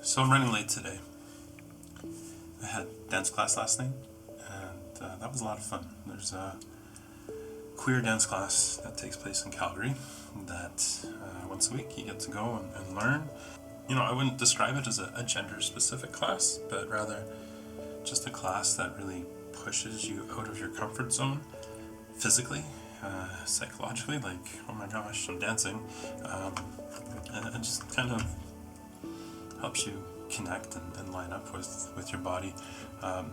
So I'm running late today. I had dance class last night, and that was a lot of fun. There's a queer dance class that takes place in Calgary that once a week you get to go and learn. You know, I wouldn't describe it as a gender-specific class, but rather just a class that really pushes you out of your comfort zone physically, psychologically, like, oh my gosh, I'm dancing, and it just kind of helps you connect and line up with your body. I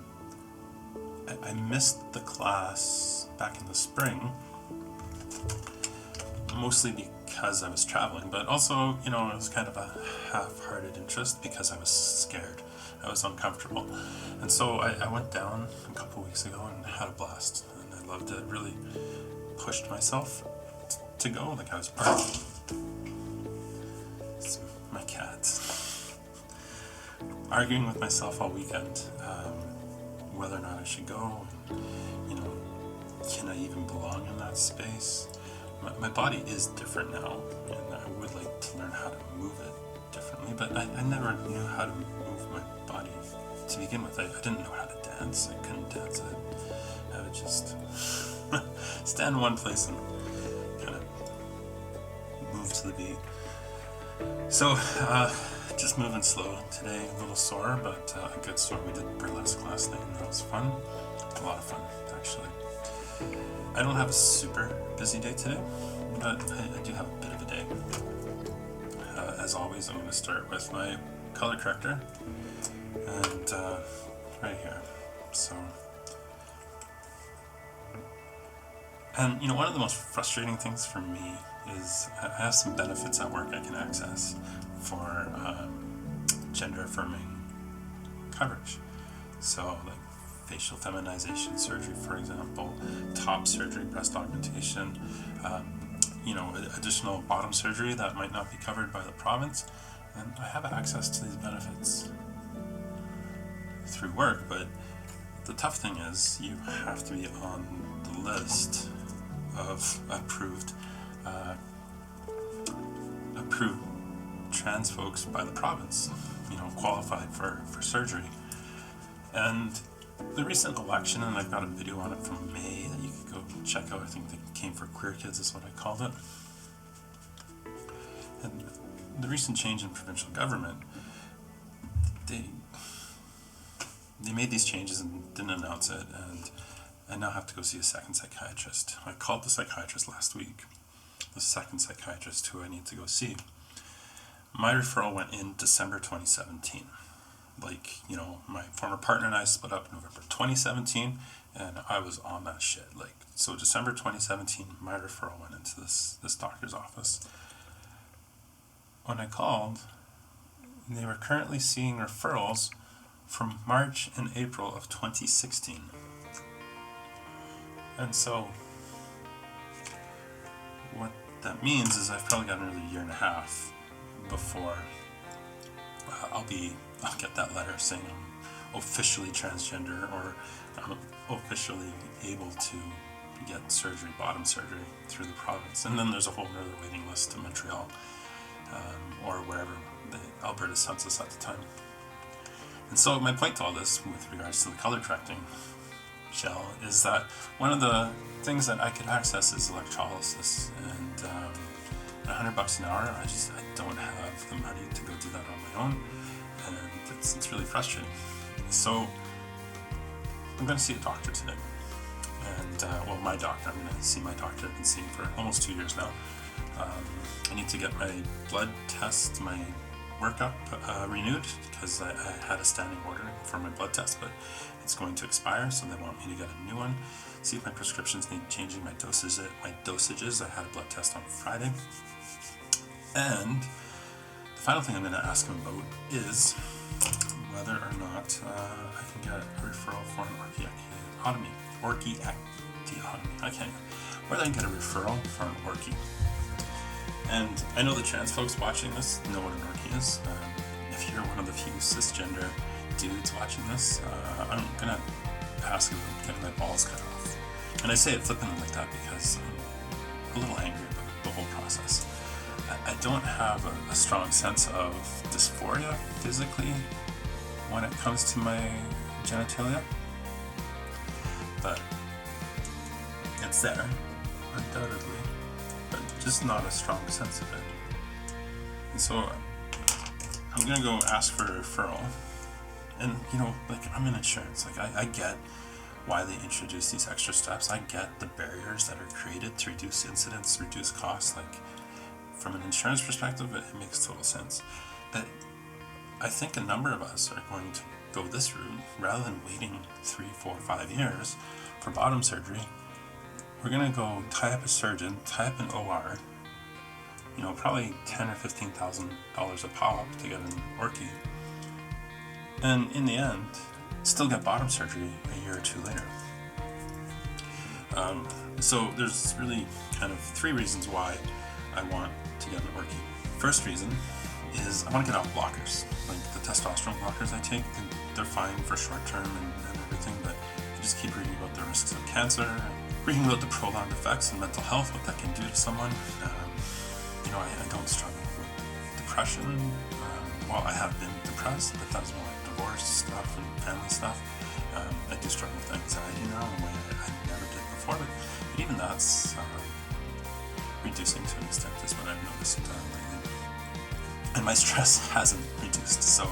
missed the class back in the spring, mostly because I was traveling, but also, you know, it was kind of a half-hearted interest because I was scared. I was uncomfortable. And so I went down a couple weeks ago and had a blast, and I loved it. Really pushed myself to go, like I was part of it. It's my cat. Arguing with myself all weekend, whether or not I should go, and, you know, can I even belong in that space? My body is different now, and I would like to learn how to move it differently, but I never knew how to move my body to begin with. I didn't know how to dance. I couldn't dance. I would just stand in one place and kind of move to the beat. So, just moving slow today, a little sore, but a good sore. We did burlesque last night, and that was fun. A lot of fun, actually. I don't have a super busy day today, but I do have a bit of a day. As always, I'm going to start with my color corrector, and right here. So, and you know, one of the most frustrating things for me is I have some benefits at work I can access for gender-affirming coverage. So, like facial feminization surgery, for example, top surgery, breast augmentation, you know, additional bottom surgery that might not be covered by the province. And I have access to these benefits through work, but the tough thing is you have to be on the list of approved trans folks by the province, you know, qualified for surgery. And the recent election, and I've got a video on it from May that you could go check out. I think they came for queer kids is what I called it. And the recent change in provincial government, they made these changes and didn't announce it, and I now have to go see a second psychiatrist. I called the psychiatrist last week, the second psychiatrist who I need to go see. My referral went in December 2017. Like, you know, my former partner and I split up in November 2017, and I was on that shit. Like, so December 2017, my referral went into this doctor's office. When I called, they were currently seeing referrals from March and April of 2016. And so, what that means is I've probably got another year and a half before I'll get that letter saying I'm officially transgender, or I'm officially able to get surgery, bottom surgery, through the province. And then there's a whole other waiting list to Montreal, or wherever the Alberta census at the time. And so my point to all this, with regards to the color correcting gel, is that one of the things that I could access is electrolysis, and $100 an hour, I don't have the money to go do that on my own, and it's really frustrating. So I'm going to see a doctor today, and well, my doctor. I'm going to see my doctor I've been seeing for almost 2 years now. I need to get my blood test, my workup renewed, because I had a standing order for my blood test, but it's going to expire, so they want me to get a new one. See if my prescriptions need changing, my dosages. I had a blood test on Friday. And the final thing I'm going to ask him about is whether or not I can get a referral for an orchiectomy. Whether I can get a referral for an orchi. And I know the trans folks watching this know what an orchi is. If you're one of the few cisgender dudes watching this, I'm going to ask about getting my balls cut off. And I say it flippantly like that because I'm a little angry about the whole process. I don't have a strong sense of dysphoria physically when it comes to my genitalia, but it's there, undoubtedly, but just not a strong sense of it. And so I'm gonna go ask for a referral. And I'm in insurance. I get why they introduce these extra steps. I get the barriers that are created to reduce incidents, reduce costs. From an insurance perspective, it makes total sense. But I think a number of us are going to go this route rather than waiting 3, 4, 5 years for bottom surgery. We're gonna go tie up a surgeon, tie up an OR. Probably $10,000 or $15,000 a pop to get an orchi. And in the end, still get bottom surgery a year or two later. So there's really kind of 3 reasons why I want to get an orchi. First reason is I want to get off blockers. Like the testosterone blockers I take, they're fine for short term and everything, but you just keep reading about the risks of cancer, reading about the prolonged effects and mental health, what that can do to someone. I don't struggle with depression. Well, I have been depressed, but that's more divorce stuff and family stuff. I do struggle with anxiety now in a way I never did before, but even that's reducing to an extent is what I've noticed lately. And my stress hasn't reduced, so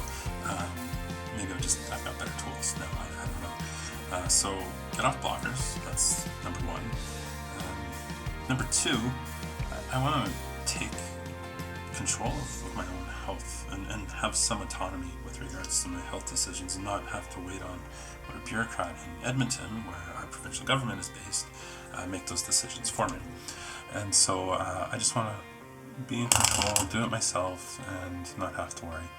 maybe I've got better tools now, I don't know. So get off blockers, that's number 1. Number 2, I want to take control of my own health and have some autonomy with regards to my health decisions and not have to wait on what a bureaucrat in Edmonton, where our provincial government is based, make those decisions for me. And so I just want to be in control, do it myself, and not have to worry.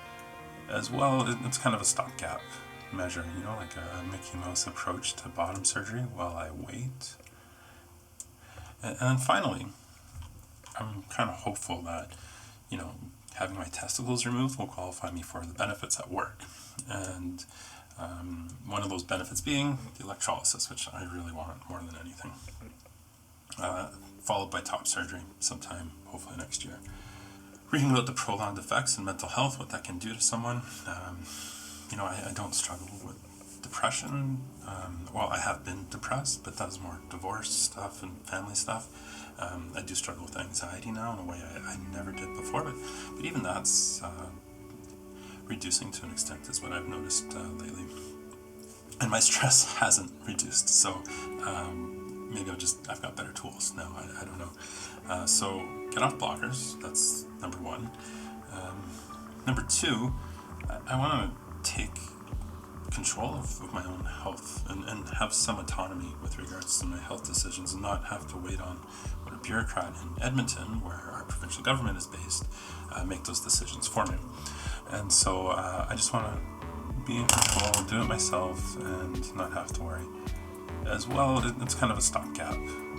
As well, it's kind of a stopgap measure, like a Mickey Mouse approach to bottom surgery while I wait. And then finally, I'm kind of hopeful that, having my testicles removed will qualify me for the benefits at work. And one of those benefits being the electrolysis, which I really want more than anything. Followed by top surgery sometime, hopefully next year. Reading about the prolonged effects and mental health, what that can do to someone. I don't struggle with depression. Well, I have been depressed, but that's more divorce stuff and family stuff. I do struggle with anxiety now in a way I never did before, but even that's reducing to an extent is what I've noticed lately. And my stress hasn't reduced, so maybe I've got better tools now, I don't know. So get off blockers, that's number 1. Number 2, I want to take control of my own health and have some autonomy with regards to my health decisions and not have to wait on what a bureaucrat in Edmonton, where our provincial government is based, make those decisions for me. And so I just want to be in control, do it myself, and not have to worry. As well, it's kind of a stopgap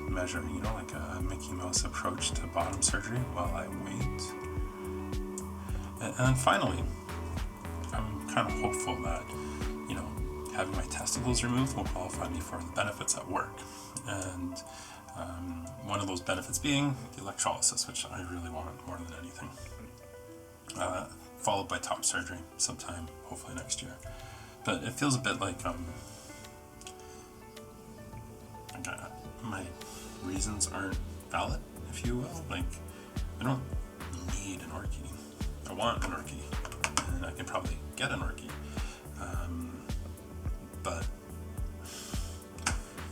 measure, like a Mickey Mouse approach to bottom surgery while I wait. And then finally, I'm kind of hopeful that, having my testicles removed will qualify me for the benefits at work. And one of those benefits being the electrolysis, which I really want more than anything. Followed by top surgery sometime, hopefully next year. But it feels a bit like my reasons aren't valid, if you will. I don't need an orchi. I want an orchi, and I can probably get an orchi. But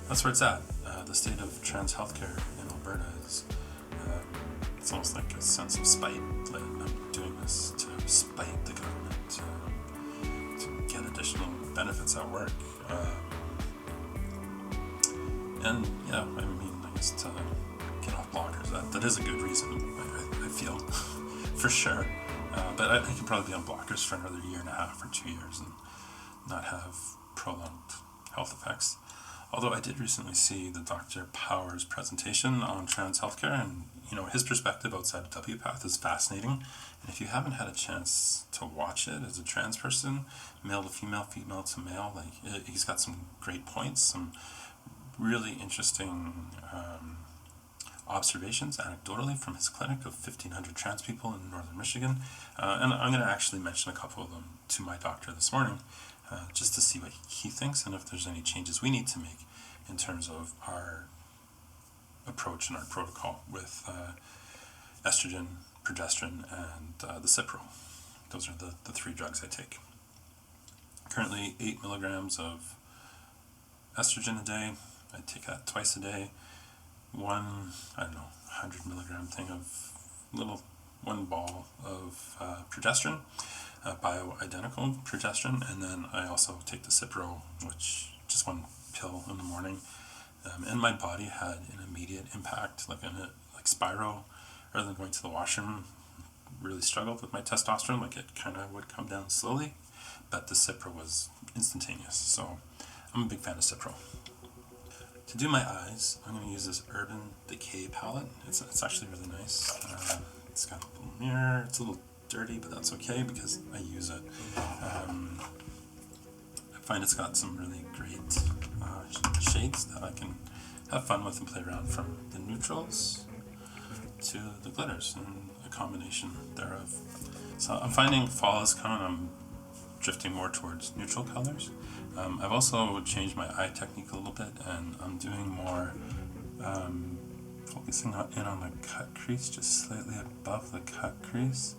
that's where it's at. The state of trans healthcare in Alberta is, it's almost like a sense of spite. Like I'm doing this to spite the government, to get additional benefits at work. And yeah, I guess to get off blockers, that is a good reason, I feel, for sure. But I could probably be on blockers for another 1.5 or 2 years and not have prolonged health effects. Although I did recently see the Dr. Powers presentation on trans healthcare, and his perspective outside of WPATH is fascinating. And if you haven't had a chance to watch it as a trans person, male to female, female to male, he's got some great points, some really interesting observations anecdotally from his clinic of 1,500 trans people in northern Michigan, and I'm going to actually mention a couple of them to my doctor this morning, just to see what he thinks and if there's any changes we need to make in terms of our approach and our protocol with estrogen, progesterone, and the Cipro. Those are the three drugs I take. Currently 8 milligrams of estrogen a day. I take that twice a day. 100 milligram thing of one ball of progesterone, bioidentical progesterone, and then I also take the Cipro, which just one pill in the morning. And my body had an immediate impact, like Spiro, rather than going to the washroom. Really struggled with my testosterone, like it kind of would come down slowly, but the Cipro was instantaneous. So I'm a big fan of Cipro. To do my eyes, I'm going to use this Urban Decay palette. It's actually really nice. It's got a little mirror. It's a little dirty, but that's okay because I use it. I find it's got some really great shades that I can have fun with and play around, from the neutrals to the glitters, and a combination thereof. So I'm finding fall is coming. I'm drifting more towards neutral colors. I've also changed my eye technique a little bit, and I'm doing more focusing in on the cut crease, just slightly above the cut crease,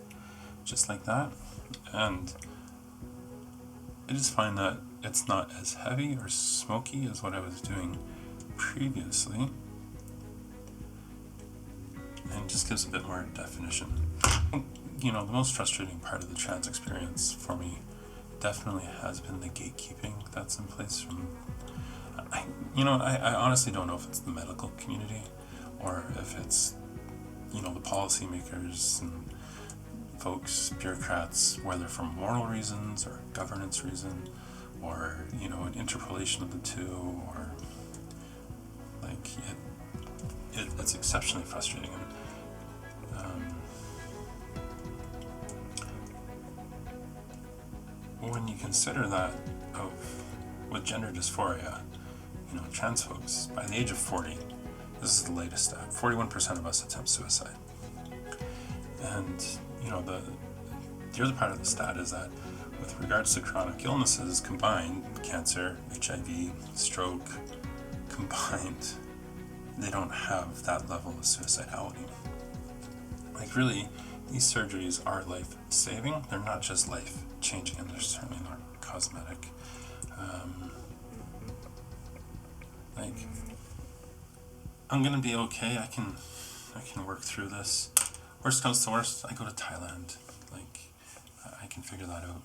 just like that. And I just find that it's not as heavy or smoky as what I was doing previously, and just gives a bit more definition. You know, the most frustrating part of the trans experience for me definitely has been the gatekeeping that's in place from, I honestly don't know if it's the medical community or if it's, the policymakers and folks, bureaucrats, whether for moral reasons or governance reason, or, an interpolation of the two, or it's exceptionally frustrating. When you consider that with gender dysphoria, trans folks, by the age of 40, this is the latest stat, 41% of us attempt suicide. And, the other part of the stat is that with regards to chronic illnesses combined, cancer, HIV, stroke, combined, they don't have that level of suicidality. Really, these surgeries are life-saving. They're not just life-changing, and they're certainly not cosmetic. I'm gonna be okay. I can work through this. Worst comes to worst, I go to Thailand. I can figure that out,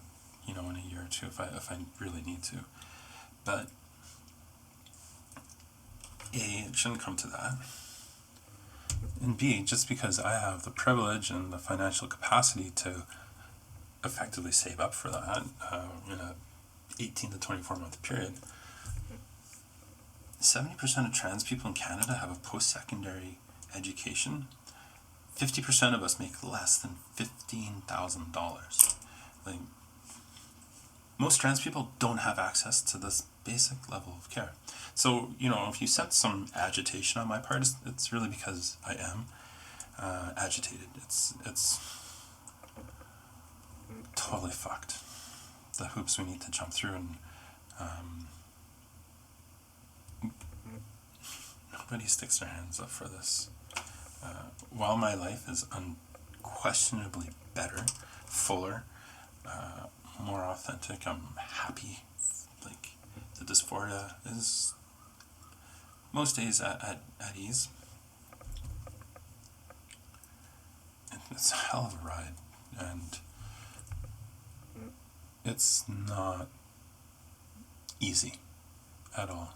in a year or two if I really need to. But A, it shouldn't come to that. And B, just because I have the privilege and the financial capacity to effectively save up for that in a 18 to 24 month period, 70% of trans people in Canada have a post-secondary education. 50% of us make less than $15,000. Most trans people don't have access to this basic level of care. So, if you sense some agitation on my part, it's really because I am agitated. It's totally fucked. The hoops we need to jump through, and nobody sticks their hands up for this. While my life is unquestionably better, fuller, more authentic, I'm happy. The dysphoria is most days at ease. It's a hell of a ride, and it's not easy at all.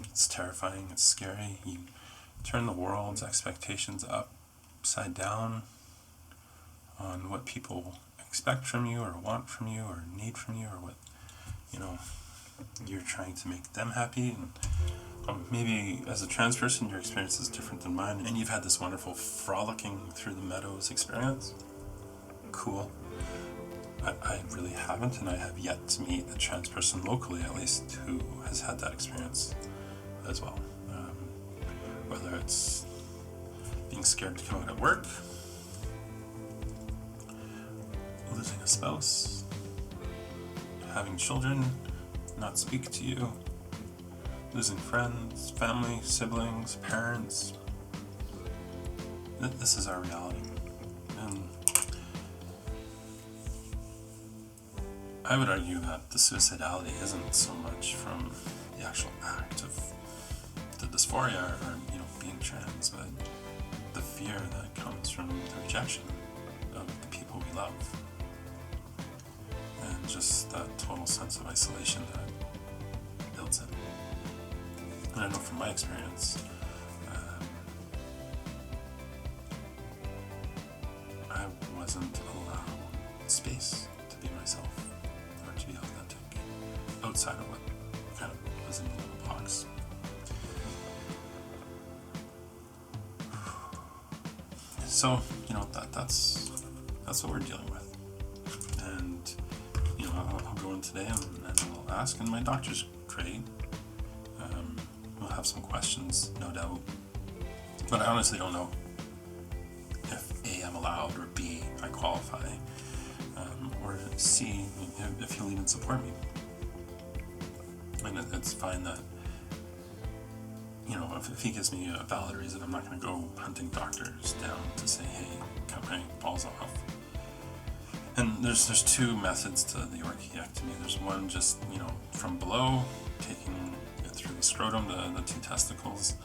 It's terrifying, it's scary. You turn the world's expectations upside down on what people expect from you, or want from you, or need from you, or what you're trying to make them happy. And maybe as a trans person your experience is different than mine, and you've had this wonderful frolicking through the meadows experience. Cool. I really haven't, and I have yet to meet a trans person locally, at least, who has had that experience as well. whether it's being scared to come out at work, losing a spouse, having children not speak to you, losing friends, family, siblings, parents. This is our reality. And I would argue that the suicidality isn't so much from the actual act of the dysphoria or being trans, but the fear that comes from the rejection of the people we love, and just that total sense of isolation that builds in. And I know from my experience, I wasn't allowed space to be myself or to be authentic outside of what kind of was in the little box. So, that's what we're dealing with. And, I'll go in today and I'll ask, and my doctor's great. We'll have some questions, no doubt. But I honestly don't know if A, I'm allowed, or B, I qualify, or C, if he'll even support me. And it's fine that, if he gives me a valid reason, I'm not going to go hunting doctors down to say, hey, cut my balls off. And there's two methods to the orchiectomy. There's one just, from below, taking it through the scrotum, the two testicles,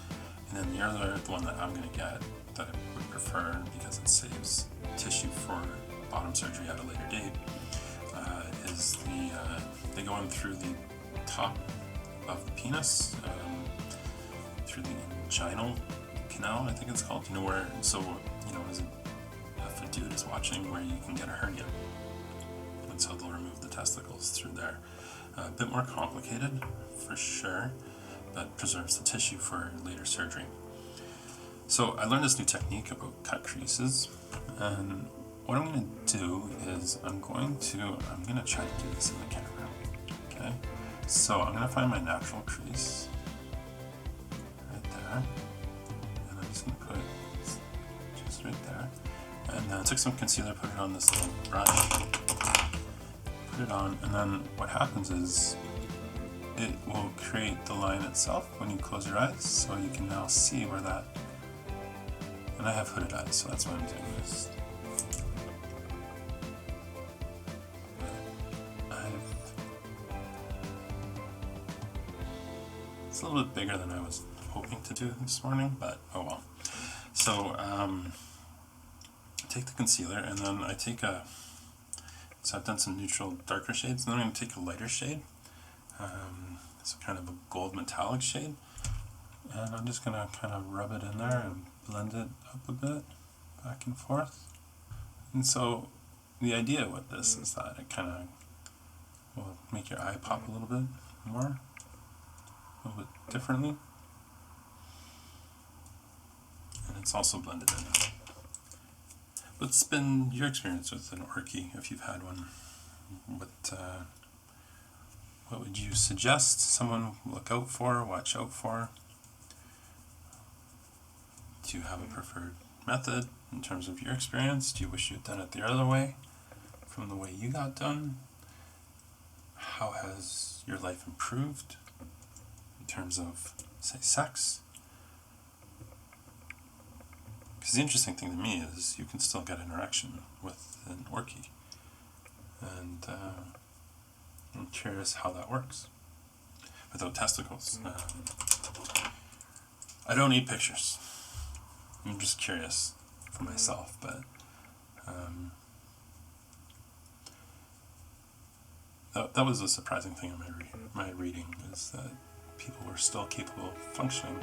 and then the other, the one that I'm going to get, that I would prefer because it saves tissue for bottom surgery at a later date, is they go in through the top of the penis, through the inguinal canal, I think it's called, where, so, if a dude is watching, where you can get a hernia. And so they'll remove the testicles through there. A bit more complicated, for sure, but preserves the tissue for later surgery. So I learned this new technique about cut creases, and what I'm going to do is I'm going to try to do this in the camera, okay? So I'm going to find my natural crease, right there, and I'm just going to put it just right there. And then I took some concealer, put it on this little brush, put it on, and then what happens is it will create the line itself when you close your eyes, so you can now see where that, and I have hooded eyes, so that's why I'm doing this. It's a little bit bigger than I was hoping to do this morning, but oh well. So take the concealer, and then I take so I've done some neutral darker shades, and then I'm going to take a lighter shade, so kind of a gold metallic shade, and I'm just going to kind of rub it in there and blend it up a bit, back and forth. And so the idea with this is that it kind of will make your eye pop a little bit more, a little bit differently, and it's also blended in. What's been your experience with an orchi, if you've had one? What would you suggest someone look out for, watch out for? Do you have a preferred method in terms of your experience? Do you wish you had done it the other way, from the way you got done? How has your life improved in terms of, say, sex? Because the interesting thing to me is you can still get an erection with an orchi, and I'm curious how that works without testicles. I don't need pictures. I'm just curious for myself, but that was a surprising thing in my reading, is that people were still capable of functioning.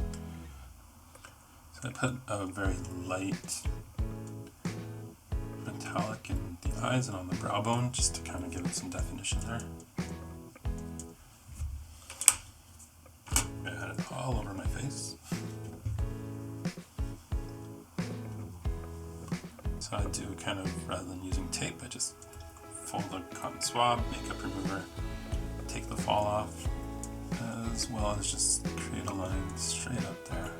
So I put a very light metallic in the eyes and on the brow bone, just to kind of give it some definition there. I had it all over my face. So I do kind of, rather than using tape, I just fold a cotton swab, makeup remover, take the fall off, as well as just create a line straight up there.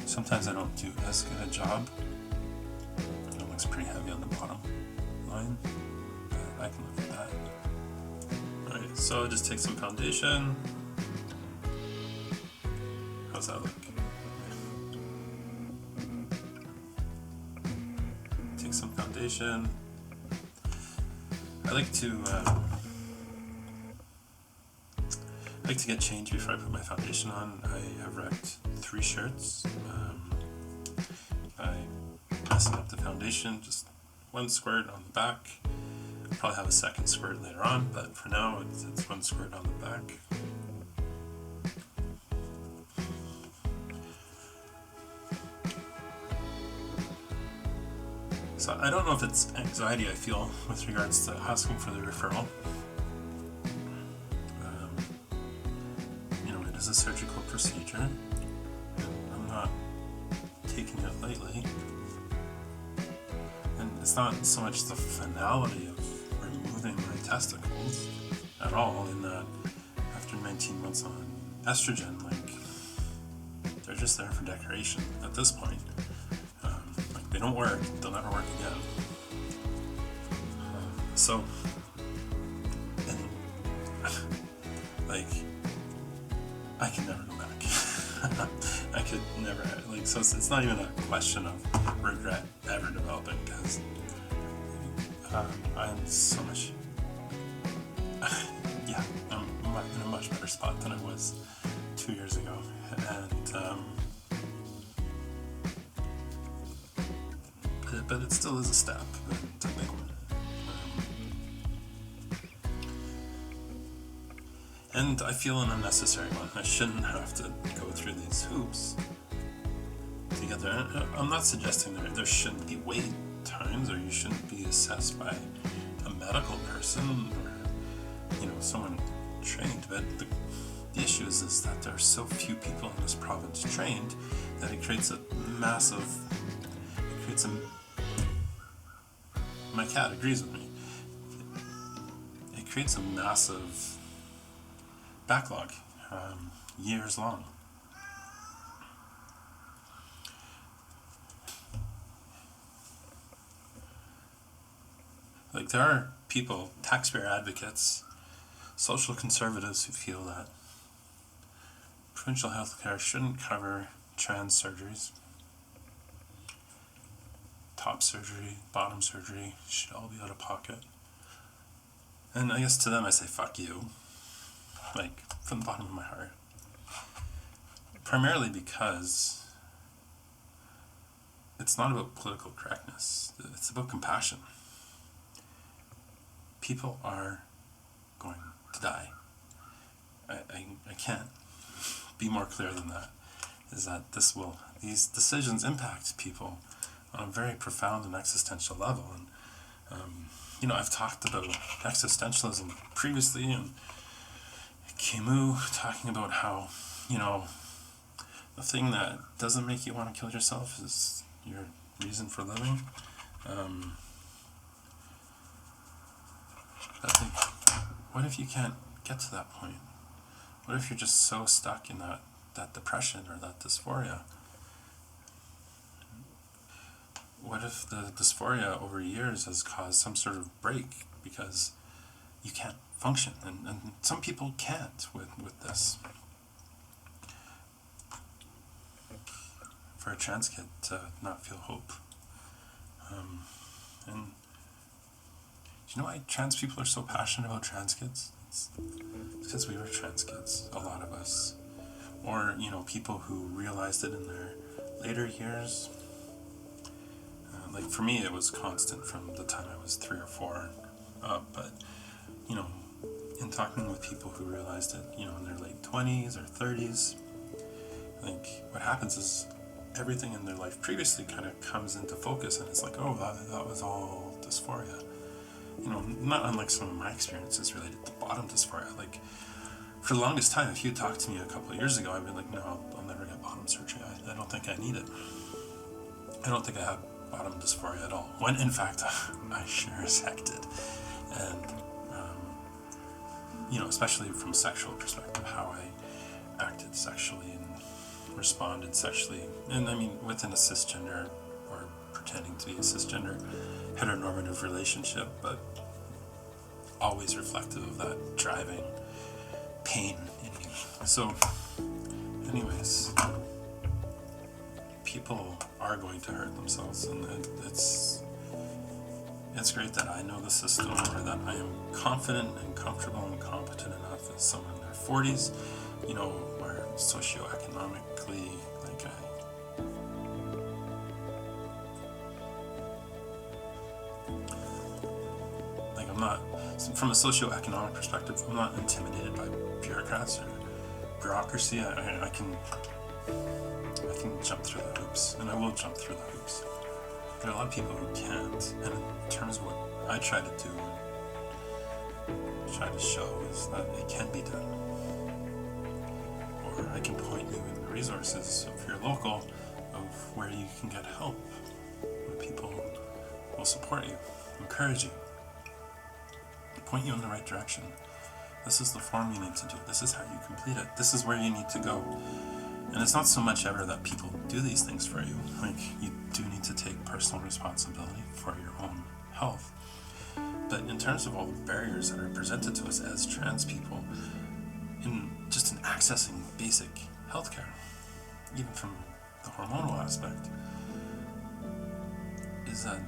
Sometimes I don't do as good a job. It looks pretty heavy on the bottom line, but I can live with that. Alright, so I'll just take some foundation. How's that look? Take some foundation. I like to get changed before I put my foundation on. I have wrecked 3 shirts by messing up the foundation. Just 1 squirt on the back. I'll probably have a second squirt later on, but for now it's 1 squirt on the back. So I don't know if it's anxiety I feel with regards to asking for the referral. It is a surgical procedure. I'm not taking it lightly. And it's not so much the finality of removing my testicles at all, in that after 19 months on estrogen, they're just there for decoration at this point. They don't work, they'll never work again. I can never go back. I could never, so it's not even a question of regret ever developing, because I'm so much, I'm in a much better spot than I was 2 years ago, and but it still is a step, and it's a big one. And I feel an unnecessary one. I shouldn't have to go through these hoops to get there. I'm not suggesting there shouldn't be wait times, or you shouldn't be assessed by a medical person or someone trained, but the issue is that there are so few people in this province trained that it creates a my cat agrees with me. It creates a massive backlog, years long. There are people, taxpayer advocates, social conservatives, who feel that provincial health care shouldn't cover trans surgeries. Top surgery, bottom surgery should all be out of pocket. And I guess to them I say, fuck you. From the bottom of my heart. Primarily because it's not about political correctness. It's about compassion. People are going to die. I can't be more clear than that. Is that these decisions impact people on a very profound and existential level. And I've talked about existentialism previously, and Camus talking about how, the thing that doesn't make you want to kill yourself is your reason for living. What if you can't get to that point? What if you're just so stuck in that depression or that dysphoria? What if the dysphoria over years has caused some sort of break because you can't function? And some people can't with this. For a trans kid to not feel hope. And do you know why trans people are so passionate about trans kids? It's because we were trans kids, a lot of us. Or, people who realized it in their later years. For me, it was constant from the time I was 3 or 4 up, but, in talking with people who realized it, in their late 20s or 30s, what happens is everything in their life previously kind of comes into focus, and it's that was all dysphoria. Not unlike some of my experiences related to bottom dysphoria. For the longest time, if you talked to me a couple of years ago, I'd be like, no, I'll never get bottom surgery. I don't think I need it. I don't think I have bottom dysphoria at all. When in fact, I sure as heck did. And, especially from a sexual perspective, how I acted sexually and responded sexually, and I mean within a cisgender or pretending to be a cisgender heteronormative relationship, but always reflective of that driving pain in me. So anyways, people are going to hurt themselves, and it's great that I know the system, or that I am confident and comfortable and competent enough as someone in their 40s, you know, where socioeconomically, I'm not, from a socioeconomic perspective, I'm not intimidated by bureaucrats or bureaucracy. I can jump through the hoops, and I will jump through the hoops. There are a lot of people who can't, and in terms of what I try to do and try to show is that it can be done. Or I can point you in the resources, if you're local, of where you can get help, where people will support you, encourage you, point you in the right direction. This is the form you need to do. This is how you complete it. This is where you need to go. And it's not so much ever that people do these things for you. Like, you do need to take personal responsibility for your own health. But in terms of all the barriers that are presented to us as trans people, in accessing basic healthcare, even from the hormonal aspect, is that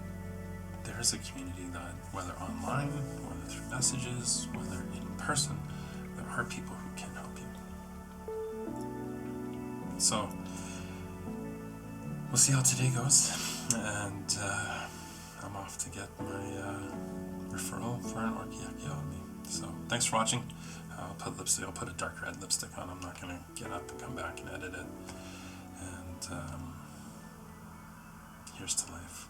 there is a community that, whether online, whether through messages, whether in person, there are people who can help you. So, we'll see how today goes, and I'm off to get my referral for an orchiectomy. So, thanks for watching. I'll put a dark red lipstick on. I'm not going to get up and come back and edit it. And here's to life.